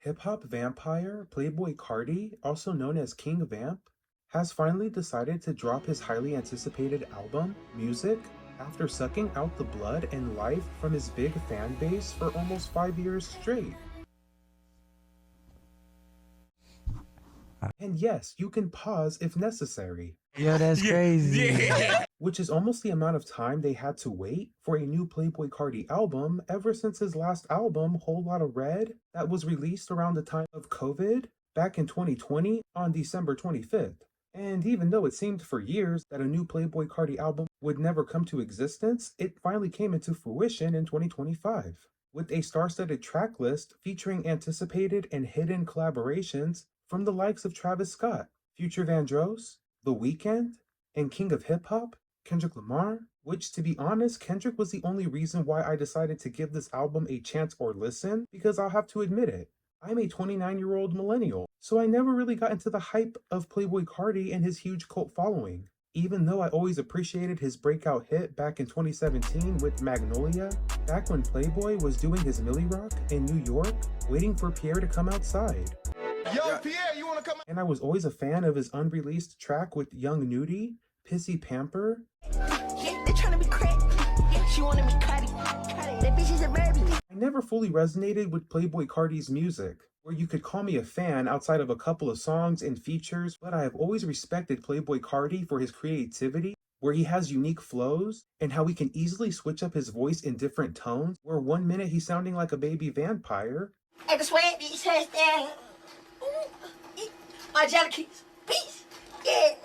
Hip-hop vampire Playboi Carti, also known as King Vamp, has finally decided to drop his highly anticipated album, Music, after sucking out the blood and life from his big fan base for almost 5 years straight. And yes, you can pause if necessary. Yo, that's crazy. Which is almost the amount of time they had to wait for a new Playboi Carti album ever since his last album, Whole Lotta Red, that was released around the time of COVID back in 2020 on December 25th. And even though it seemed for years that a new Playboi Carti album would never come to existence, it finally came into fruition in 2025. With a star-studded track list featuring anticipated and hidden collaborations from the likes of Travis Scott, Future Vandross, The Weeknd, and King of Hip Hop, Kendrick Lamar, which to be honest, Kendrick was the only reason why I decided to give this album a chance or listen, because I'll have to admit it, I'm a 29-year-old millennial, so I never really got into the hype of Playboi Carti and his huge cult following. Even though I always appreciated his breakout hit back in 2017 with Magnolia, back when Playboi was doing his Millie Rock in New York, waiting for Pierre to come outside. Yo, Pierre, you wanna come out? And I was always a fan of his unreleased track with Young Nudie, Pissy Pamper. Yeah, they trying to be crack. Yeah, she wanted me Carti. That bitch is a baby. I never fully resonated with Playboi Carti's music, where you could call me a fan outside of a couple of songs and features, but I have always respected Playboi Carti for his creativity, where he has unique flows, and how he can easily switch up his voice in different tones, where 1 minute he's sounding like a baby vampire. I can swear these hands down. My jellies. Peace. Yeah.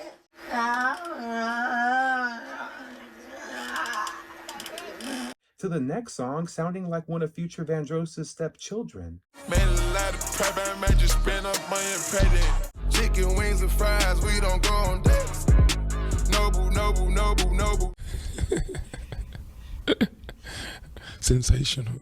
To the next song sounding like one of Future Vandross' stepchildren. Made a lot of prep, I made you spend up money and pay that. Chicken wings and fries, we don't go on dates. Noble. Sensational.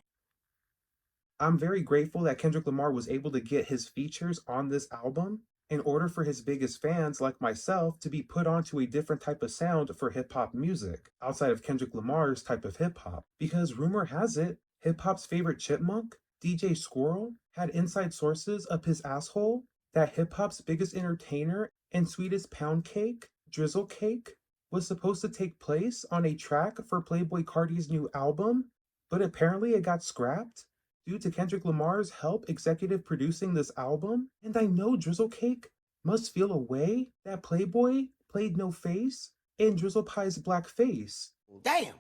I'm very grateful that Kendrick Lamar was able to get his features on this album in order for his biggest fans like myself to be put onto a different type of sound for hip-hop music outside of Kendrick Lamar's type of hip-hop. Because rumor has it, hip-hop's favorite chipmunk, DJ Squirrel, had inside sources up his asshole that hip-hop's biggest entertainer and sweetest pound cake, Drizzle Cake, was supposed to take place on a track for Playboi Carti's new album, but apparently it got scrapped due to Kendrick Lamar's help executive producing this album. And I know Drizzle Cake must feel a way that Playboi played no face in Drizzle Pie's black face. Damn.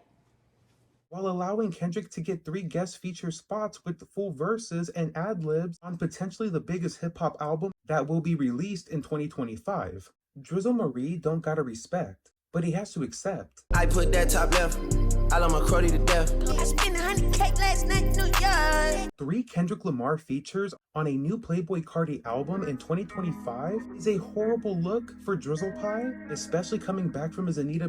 While allowing Kendrick to get 3 guest feature spots with full verses and ad-libs on potentially the biggest hip-hop album that will be released in 2025. Drizzle Marie don't gotta respect, but he has to accept. I put that top left, I love my Carti to death. I spent 100K last night in New York. 3 Kendrick Lamar features on a new Playboi Carti album in 2025 is a horrible look for Drizzle Pie, especially coming back from his Anita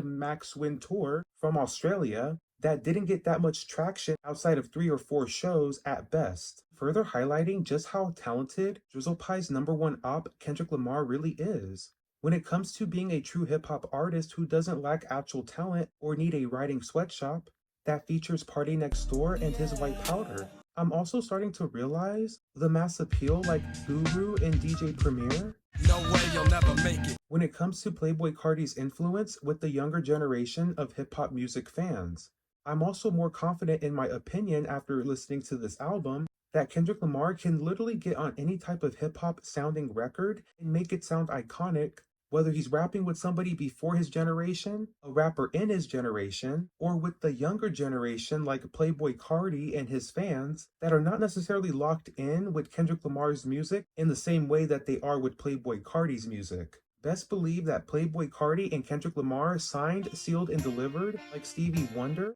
Max Win tour from Australia that didn't get that much traction outside of 3 or 4 shows at best, further highlighting just how talented Drizzle Pie's #1 op Kendrick Lamar really is. When it comes to being a true hip-hop artist who doesn't lack actual talent or need a writing sweatshop that features Party Next Door and his white powder, I'm also starting to realize the mass appeal like Guru and DJ Premier. No way you'll never make it. When it comes to Playboi Carti's influence with the younger generation of hip-hop music fans, I'm also more confident in my opinion after listening to this album that Kendrick Lamar can literally get on any type of hip-hop sounding record and make it sound iconic, whether he's rapping with somebody before his generation, a rapper in his generation, or with the younger generation like Playboi Carti and his fans that are not necessarily locked in with Kendrick Lamar's music in the same way that they are with Playboi Carti's music. Best believe that Playboi Carti and Kendrick Lamar signed, sealed, and delivered like Stevie Wonder,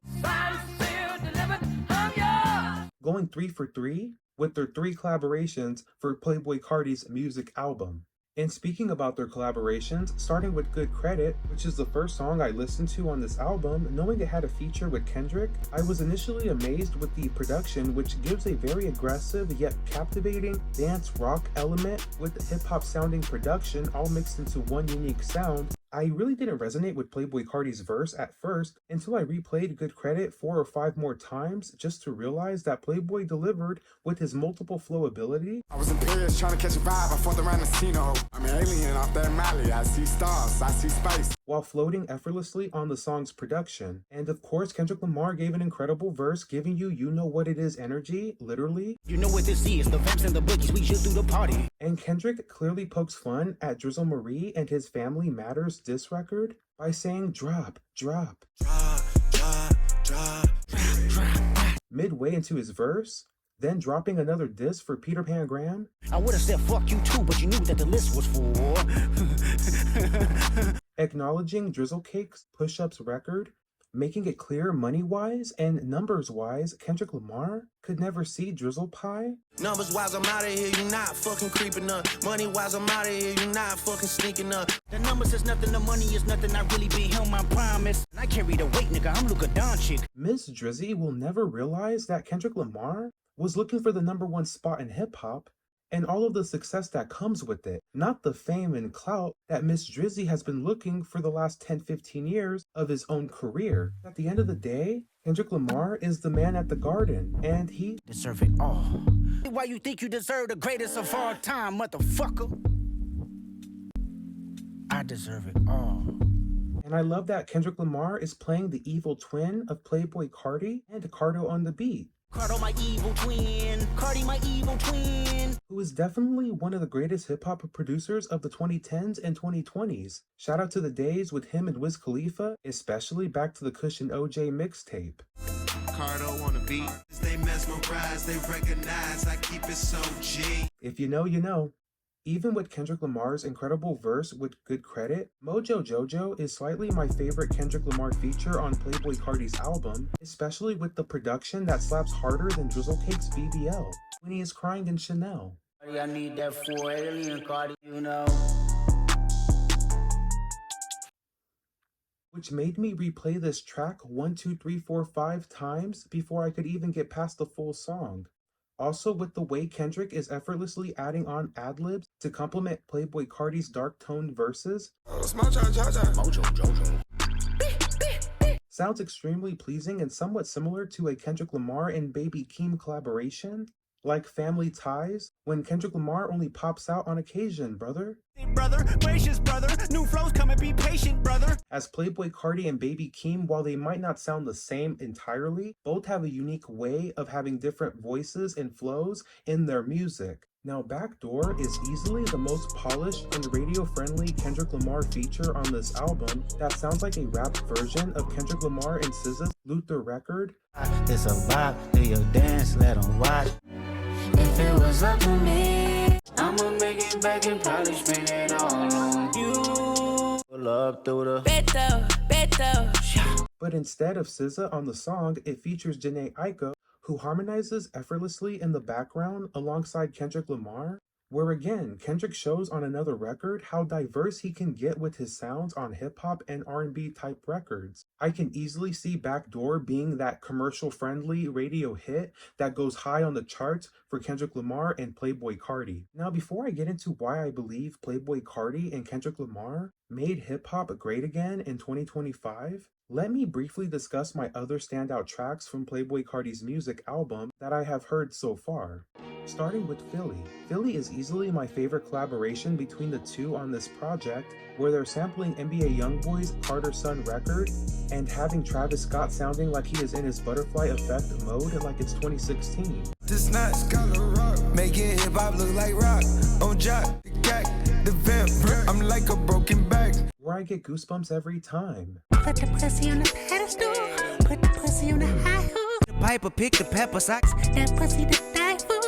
going 3 for 3 with their 3 collaborations for Playboi Carti's music album. And speaking about their collaborations, starting with Good Credit, which is the first song I listened to on this album, knowing it had a feature with Kendrick, I was initially amazed with the production, which gives a very aggressive yet captivating dance rock element with hip-hop sounding production all mixed into one unique sound. I really didn't resonate with Playboi Carti's verse at first until I replayed Good Credit 4 or 5 more times just to realize that Playboi delivered with his multiple flow ability. I was in Paris trying to catch a vibe. I fought around the casino. I'm an alien off that Mali. I see stars, I see space. While floating effortlessly on the song's production. And of course, Kendrick Lamar gave an incredible verse giving you know what it is energy, literally. You know what this is, the vamps and the bookies, we should do the party. And Kendrick clearly pokes fun at Drizzle Marie and his Family Matters diss record by saying drop, drop. Midway into his verse, then dropping another diss for Peter Pan Graham. I would've said fuck you too, but you knew that the list was for. Acknowledging Drizzle Cake's Push-Ups record, making it clear money-wise and numbers-wise, Kendrick Lamar could never see Drizzle Pie. Numbers-wise, I'm out of here, you not fucking creeping up. Money-wise, I'm out of here, you not fucking sneaking up. The numbers is nothing, the money is nothing, I really be him, I promise. I carry the weight, nigga, I'm Luka Doncic. Miss Drizzy will never realize that Kendrick Lamar was looking for the #1 spot in hip-hop and all of the success that comes with it, not the fame and clout that Miss Drizzy has been looking for the last 10-15 years of his own career. At the end of the day, Kendrick Lamar is the man at the Garden, and he deserve it all. Why you think you deserve the greatest of all time, motherfucker? I deserve it all. And I love that Kendrick Lamar is playing the evil twin of Playboi Carti and Cardo on the beat. Cardo, my evil twin. Carti, my evil twin. Who is definitely one of the greatest hip-hop producers of the 2010s and 2020s. Shout out to the days with him and Wiz Khalifa, especially Back to the Cushion OJ mixtape. Cardo on the beat. They mesmerize, they recognize, I keep it so G. If you know, you know. Even with Kendrick Lamar's incredible verse with Good Credit, Mojo Jojo is slightly my favorite Kendrick Lamar feature on Playboi Carti's album, especially with the production that slaps harder than Drizzle Cake's BBL, when he is crying in Chanel. I need that 4 alien, Carti, you know. Which made me replay this track 1, 2, 3, 4, 5 times before I could even get past the full song. Also, with the way Kendrick is effortlessly adding on ad-libs to complement Playboi Carti's dark-toned verses, Mojo Jojo. sounds extremely pleasing and somewhat similar to a Kendrick Lamar and Baby Keem collaboration, like Family Ties, when Kendrick Lamar only pops out on occasion, brother. Brother, gracious brother, new flows come and be patient, brother. As Playboi Carti and Baby Keem, while they might not sound the same entirely, both have a unique way of having different voices and flows in their music. Now, Backdoor is easily the most polished and radio-friendly Kendrick Lamar feature on this album that sounds like a rap version of Kendrick Lamar and SZA's Luther record. It's a vibe, do your dance, let them watch. If it was up to me, I'ma make it back and probably spend it all on you. Pull up through the Beto. But instead of SZA on the song, it features Jhené Aiko, who harmonizes effortlessly in the background alongside Kendrick Lamar, where again, Kendrick shows on another record how diverse he can get with his sounds on hip-hop and R&B type records. I can easily see Backdoor being that commercial-friendly radio hit that goes high on the charts for Kendrick Lamar and Playboi Carti. Now, before I get into why I believe Playboi Carti and Kendrick Lamar made hip-hop great again in 2025, let me briefly discuss my other standout tracks from Playboi Carti's music album that I have heard so far. Starting with Philly. Philly is easily my favorite collaboration between the two on this project, where they're sampling NBA Youngboy's Carter Sun record and having Travis Scott sounding like he is in his butterfly effect mode like it's 2016. This not scholar rock, making hip hop look like rock. On Jock, the cat, the vamp, I'm like a broken back. Where I get goosebumps every time. Put the pussy on the pedestal, put the pussy on the high horse. The piper, pick the pepper socks. That pussy to die for,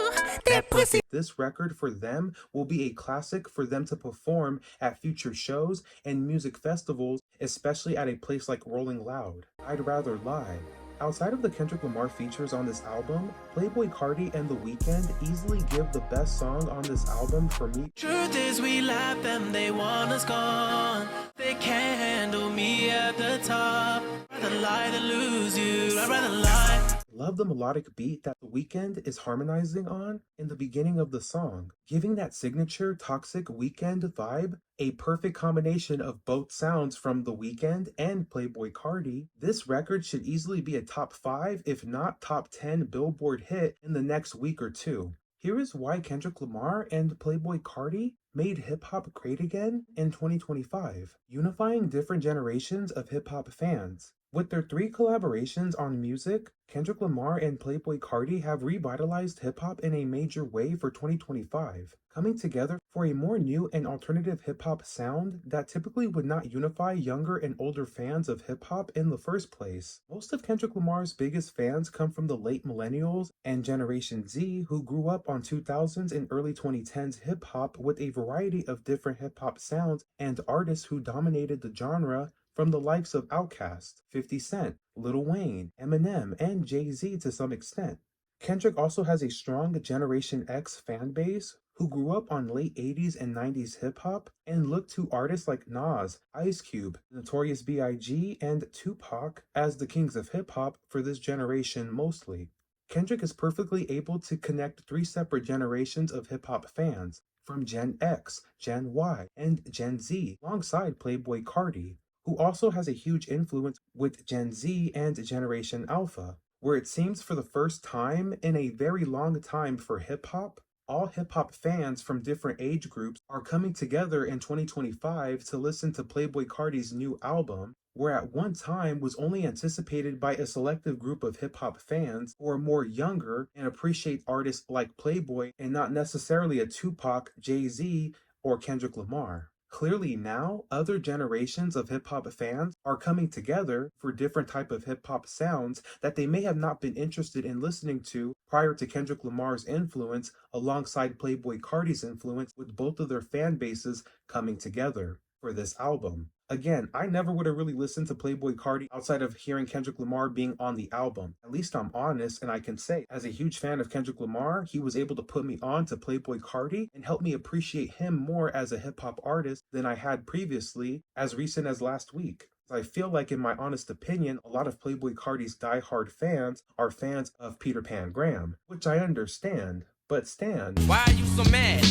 that pussy. This record for them will be a classic for them to perform at future shows and music festivals, especially at a place like Rolling Loud. I'd Rather Lie. Outside of the Kendrick Lamar features on this album, Playboi Carti and The Weeknd easily give the best song on this album for me. Truth is we left them, they want us gone. They can't handle me at the top. I'd rather lie than lose you, I'd rather lie. Love the melodic beat that The Weeknd is harmonizing on in the beginning of the song, giving that signature toxic Weeknd vibe, a perfect combination of both sounds from The Weeknd and Playboi Carti. This record should easily be a top 5, if not top 10 Billboard hit in the next week or two. Here is why Kendrick Lamar and Playboi Carti made hip-hop great again in 2025, unifying different generations of hip-hop fans. With their 3 collaborations on music, Kendrick Lamar and Playboi Carti have revitalized hip-hop in a major way for 2025, coming together for a more new and alternative hip-hop sound that typically would not unify younger and older fans of hip-hop in the first place. Most of Kendrick Lamar's biggest fans come from the late millennials and Generation Z, who grew up on 2000s and early 2010s hip-hop with a variety of different hip-hop sounds and artists who dominated the genre, from the likes of Outkast, 50 Cent, Lil Wayne, Eminem, and Jay-Z to some extent. Kendrick also has a strong Generation X fan base who grew up on late 80s and 90s hip-hop and looked to artists like Nas, Ice Cube, Notorious B.I.G., and Tupac as the kings of hip-hop for this generation mostly. Kendrick is perfectly able to connect 3 separate generations of hip-hop fans, from Gen X, Gen Y, and Gen Z, alongside Playboi Carti, who also has a huge influence with Gen Z and Generation Alpha, where it seems for the first time in a very long time for hip-hop, all hip-hop fans from different age groups are coming together in 2025 to listen to Playboi Carti's new album, where at one time was only anticipated by a selective group of hip-hop fans who are more younger and appreciate artists like Playboi and not necessarily a Tupac, Jay-Z, or Kendrick Lamar. Clearly now, other generations of hip-hop fans are coming together for different type of hip-hop sounds that they may have not been interested in listening to prior to Kendrick Lamar's influence alongside Playboi Carti's influence, with both of their fan bases coming together for this album. Again, I never would have really listened to Playboi Carti outside of hearing Kendrick Lamar being on the album. At least I'm honest, and I can say, as a huge fan of Kendrick Lamar, he was able to put me on to Playboi Carti and help me appreciate him more as a hip-hop artist than I had previously, as recent as last week. I feel like, in my honest opinion, a lot of Playboi Carti's die-hard fans are fans of Peter Pan Graham, which I understand, but Stan, Why are you so mad?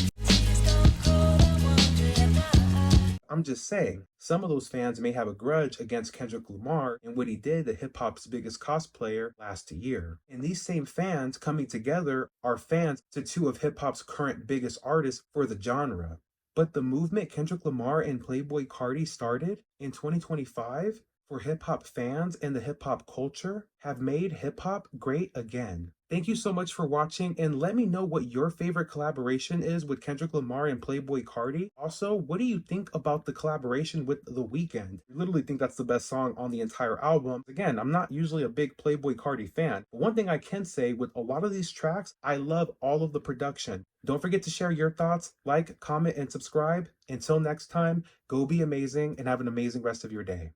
I'm just saying, some of those fans may have a grudge against Kendrick Lamar and what he did to hip-hop's biggest cosplayer last year. And these same fans coming together are fans to 2 of hip-hop's current biggest artists for the genre. But the movement Kendrick Lamar and Playboi Carti started in 2025 for hip-hop fans and the hip-hop culture have made hip-hop great again. Thank you so much for watching, and let me know what your favorite collaboration is with Kendrick Lamar and Playboi Carti. Also, what do you think about the collaboration with The Weeknd? I literally think that's the best song on the entire album. Again, I'm not usually a big Playboi Carti fan, but one thing I can say with a lot of these tracks, I love all of the production. Don't forget to share your thoughts, like, comment, and subscribe. Until next time, go be amazing and have an amazing rest of your day.